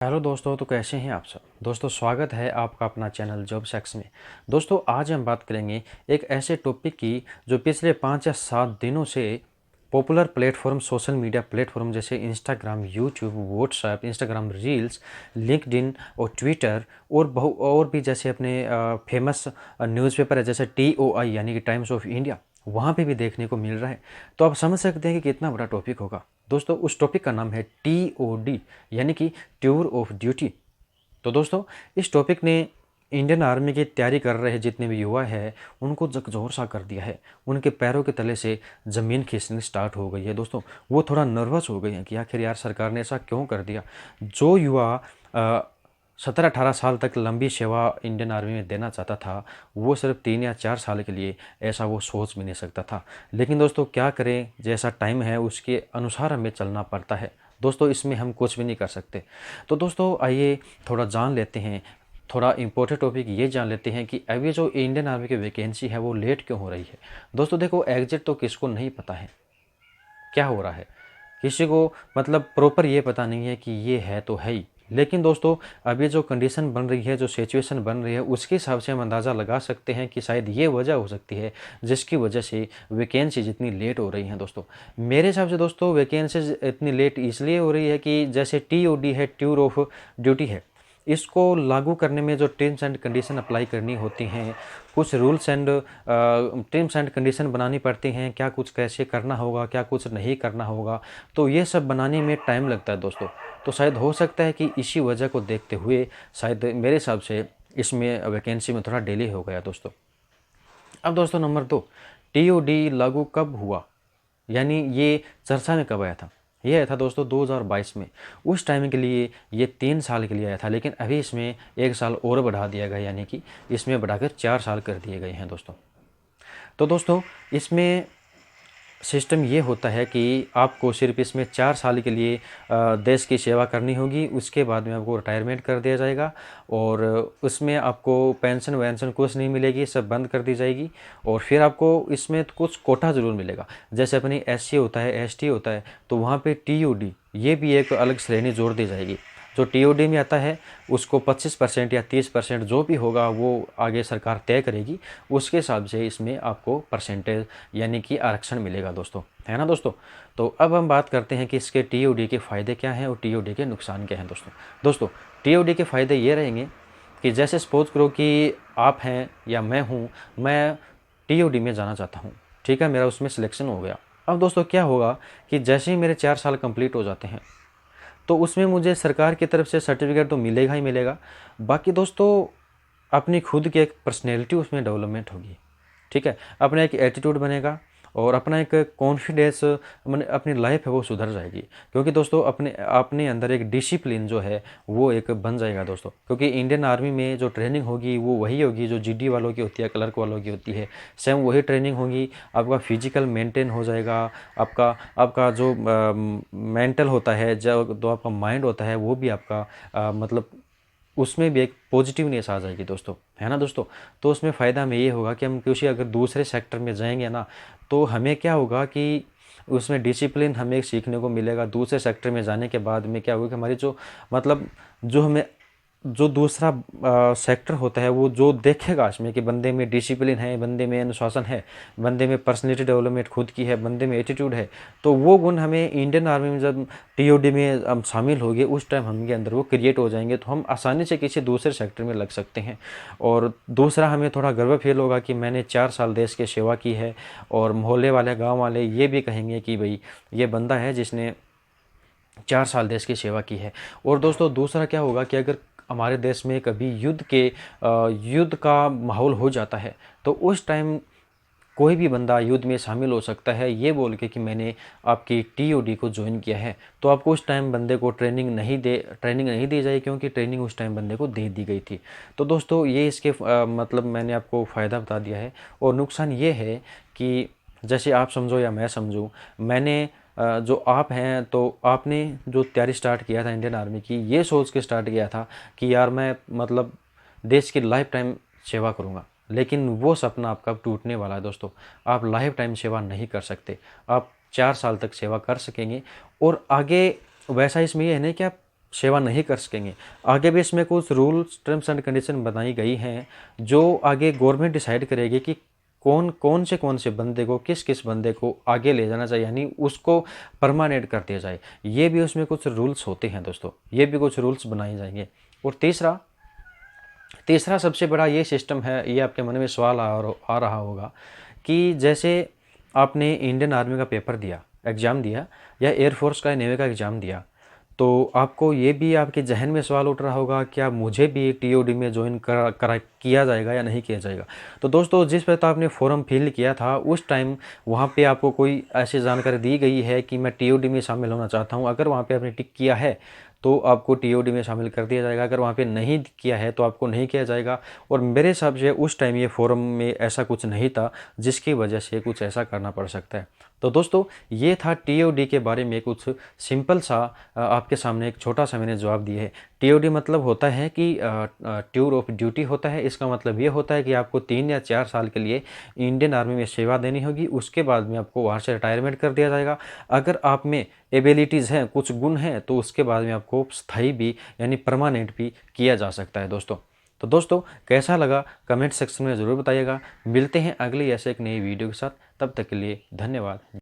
Hello दोस्तों, तो कैसे हैं आप सब। दोस्तों स्वागत है आपका अपना चैनल जॉब सेक्स में। दोस्तों आज हम बात करेंगे एक ऐसे टॉपिक की जो पिछले 5 या 7 दिनों से popular platform, social media platform जैसे Instagram, YouTube, WhatsApp, Instagram reels, LinkedIn और ट्विटर और भी जैसे अपने फेमस न्यूज़पेपर है जैसे TOI यानी कि टाइम्स ऑफ इंडिया, वहाँ पे भी देखने को मिल रहा है। तो आप समझ सकते हैं कि कितना बड़ा टॉपिक होगा। दोस्तों उस टॉपिक का नाम है TOD यानी कि टूर ऑफ ड्यूटी। तो दोस्तों इस टॉपिक ने इंडियन आर्मी की तैयारी कर रहे जितने भी युवा हैं उनको झकझोर सा कर दिया है। उनके पैरों के तले से ज़मीन खिसकनी स्टार्ट हो गई है। दोस्तों वो थोड़ा नर्वस हो गए हैं कि आखिर यार सरकार ने ऐसा क्यों कर दिया। जो युवा 17-18 साल तक लंबी सेवा इंडियन आर्मी में देना चाहता था, वो सिर्फ 3 या 4 साल के लिए ऐसा वो सोच भी नहीं सकता था। लेकिन दोस्तों क्या करें, जैसा टाइम है उसके अनुसार हमें चलना पड़ता है। दोस्तों इसमें हम कुछ भी नहीं कर सकते। तो दोस्तों आइए थोड़ा जान लेते हैं, थोड़ा इम्पोर्टेंट टॉपिक ये जान लेते हैं कि अभी जो इंडियन आर्मी की वैकेंसी है वो लेट क्यों हो रही है। दोस्तों देखो एग्जिट तो किसको नहीं पता है क्या हो रहा है, किसी को मतलब प्रॉपर ये पता नहीं है कि ये है तो है ही। लेकिन दोस्तों अभी जो कंडीशन बन रही है, जो सिचुएशन बन रही है, उसके हिसाब से हम अंदाज़ा लगा सकते हैं कि शायद ये वजह हो सकती है जिसकी वजह से वैकेंसी जितनी लेट हो रही हैं। दोस्तों मेरे हिसाब से दोस्तों वैकेंसी इतनी लेट इसलिए हो रही है कि जैसे TOD है, टूर ऑफ ड्यूटी है, इसको लागू करने में जो टर्म्स एंड कंडीशन अप्लाई करनी होती हैं, कुछ rules and terms and condition बनानी पड़ती हैं, क्या कुछ कैसे करना होगा, क्या कुछ नहीं करना होगा, तो ये सब बनाने में टाइम लगता है दोस्तों। तो शायद हो सकता है कि इसी वजह को देखते हुए शायद मेरे हिसाब से इसमें वैकेंसी में थोड़ा डिले हो गया दोस्तों। अब दोस्तों नंबर 2, TOD लागू कब हुआ, यानी ये चर्चा में कब आया था। ये आया था दोस्तों 2022 में। उस टाइम के लिए ये 3 साल के लिए आया था, लेकिन अभी इसमें 1 साल और बढ़ा दिया गया, यानी कि इसमें बढ़ाकर 4 साल कर दिए गए हैं दोस्तों। तो दोस्तों इसमें सिस्टम ये होता है कि आपको सिर्फ इसमें 4 साल के लिए देश की सेवा करनी होगी। उसके बाद में आपको रिटायरमेंट कर दिया जाएगा और उसमें आपको पेंशन वेंशन कुछ नहीं मिलेगी, सब बंद कर दी जाएगी। और फिर आपको इसमें कुछ कोटा ज़रूर मिलेगा, जैसे अपनी SC होता है, ST होता है, तो वहाँ पे TOD ये भी एक अलग श्रेणी जोड़ दी जाएगी। जो TOD में आता है उसको 25% या 30% जो भी होगा वो आगे सरकार तय करेगी, उसके हिसाब से इसमें आपको परसेंटेज यानी कि आरक्षण मिलेगा दोस्तों, है ना दोस्तों। तो अब हम बात करते हैं कि इसके TOD के फ़ायदे क्या हैं और TOD के नुकसान क्या हैं दोस्तों TOD के फ़ायदे ये रहेंगे कि जैसे सपोज करो कि आप हैं या मैं हूँ, मैं TOD में जाना चाहता हूँ, ठीक है, मेरा उसमें सिलेक्शन हो गया। अब दोस्तों क्या होगा कि जैसे ही मेरे 4 साल कंप्लीट हो जाते हैं तो उसमें मुझे सरकार की तरफ से सर्टिफिकेट तो मिलेगा ही मिलेगा। बाकी दोस्तों अपनी खुद की एक पर्सनैलिटी उसमें डेवलपमेंट होगी, ठीक है, अपना एक एटीट्यूड बनेगा और अपना एक कॉन्फिडेंस, मैंने अपनी लाइफ है वो सुधर जाएगी। क्योंकि दोस्तों अपने अपने अंदर एक डिसिप्लिन जो है वो एक बन जाएगा दोस्तों। क्योंकि इंडियन आर्मी में जो ट्रेनिंग होगी वो वही होगी जो GD वालों की होती है, क्लर्क वालों की होती है, सेम वही ट्रेनिंग होगी। आपका फिजिकल मेंटेन हो जाएगा, आपका आपका जो मेंटल होता है, जो आपका माइंड होता है वो भी आपका मतलब उसमें भी एक पॉजिटिवनेस आ जाएगी दोस्तों, है ना दोस्तों। तो उसमें फ़ायदा हमें ये होगा कि हम किसी अगर दूसरे सेक्टर में जाएंगे ना, तो हमें क्या होगा कि उसमें डिसिप्लिन हमें सीखने को मिलेगा। दूसरे सेक्टर में जाने के बाद में क्या होगा कि हमारी जो मतलब जो हमें जो दूसरा सेक्टर होता है वो जो देखेगा इसमें कि बंदे में डिसिप्लिन है, बंदे में अनुशासन है, बंदे में पर्सनैलिटी डेवलपमेंट खुद की है, बंदे में एटीट्यूड है, तो वो गुण हमें इंडियन आर्मी में जब TOD में हम शामिल होंगे उस टाइम हमारे अंदर वो क्रिएट हो जाएंगे, तो हम आसानी से किसी दूसरे सेक्टर में लग सकते हैं। और दूसरा हमें थोड़ा गर्व फील होगा कि मैंने 4 साल देश की सेवा की है, और मोहल्ले वाले, गाँव वाले ये भी कहेंगे कि भाई ये बंदा है जिसने 4 साल देश की सेवा की है। और दोस्तों दूसरा क्या होगा कि अगर हमारे देश में कभी युद्ध का माहौल हो जाता है तो उस टाइम कोई भी बंदा युद्ध में शामिल हो सकता है ये बोल के कि मैंने आपकी TOD को ज्वाइन किया है। तो आपको उस टाइम बंदे को ट्रेनिंग नहीं दी जाए, क्योंकि ट्रेनिंग उस टाइम बंदे को दे दी गई थी। तो दोस्तों ये इसके मतलब मैंने आपको फ़ायदा बता दिया है। और नुकसान ये है कि जैसे आप समझो या मैं समझूँ, मैंने जो आप हैं तो आपने जो तैयारी स्टार्ट किया था इंडियन आर्मी की, ये सोच के स्टार्ट किया था कि यार मैं मतलब देश की लाइफ टाइम सेवा करूँगा। लेकिन वो सपना आपका टूटने वाला है दोस्तों। आप लाइफ टाइम सेवा नहीं कर सकते, आप 4 साल तक सेवा कर सकेंगे। और आगे वैसा इसमें ये है ना कि आप सेवा नहीं कर सकेंगे। आगे भी इसमें कुछ रूल्स टर्म्स एंड कंडीशन बनाई गई हैं जो आगे गवर्नमेंट डिसाइड करेगी कि कौन से बंदे को, किस किस बंदे को आगे ले जाना चाहिए, यानी उसको परमानेंट कर दिया जाए। ये भी उसमें कुछ रूल्स होते हैं दोस्तों, ये भी कुछ रूल्स बनाए जाएंगे। और तीसरा सबसे बड़ा ये सिस्टम है, ये आपके मन में सवाल आ रहा होगा कि जैसे आपने इंडियन आर्मी का पेपर दिया, एग्ज़ाम दिया, या एयरफोर्स का, नेवी का एग्ज़ाम दिया, तो आपको ये भी आपके जहन में सवाल उठ रहा होगा क्या मुझे भी टीओडी में ज्वाइन किया जाएगा या नहीं किया जाएगा। तो दोस्तों, जिस वक्त आपने फॉर्म फिल किया था उस टाइम वहाँ पे आपको कोई ऐसी जानकारी दी गई है कि मैं टीओडी में शामिल होना चाहता हूँ, अगर वहाँ पे आपने टिक किया है तो आपको टीओडी में शामिल कर दिया जाएगा, अगर वहाँ पे नहीं किया है तो आपको नहीं किया जाएगा। और मेरे हिसाब से उस टाइम ये फॉर्म में ऐसा कुछ नहीं था जिसकी वजह से कुछ ऐसा करना पड़ सकता है। तो दोस्तों, ये था टीओडी के बारे में कुछ सिंपल सा आपके सामने एक छोटा सा मैंने जवाब दिया है। टीओडी मतलब होता है कि टूर ऑफ ड्यूटी होता है। इसका मतलब ये होता है कि आपको 3 या 4 साल के लिए इंडियन आर्मी में सेवा देनी होगी, उसके बाद में आपको वहाँ से रिटायरमेंट कर दिया जाएगा। अगर आप में एबिलिटीज़ हैं, कुछ गुण हैं, तो उसके बाद में आपको स्थायी भी यानी परमानेंट भी किया जा सकता है दोस्तों। तो दोस्तों, कैसा लगा कमेंट सेक्शन में ज़रूर बताइएगा। मिलते हैं अगली ऐसे एक नई वीडियो के साथ, तब तक के लिए धन्यवाद।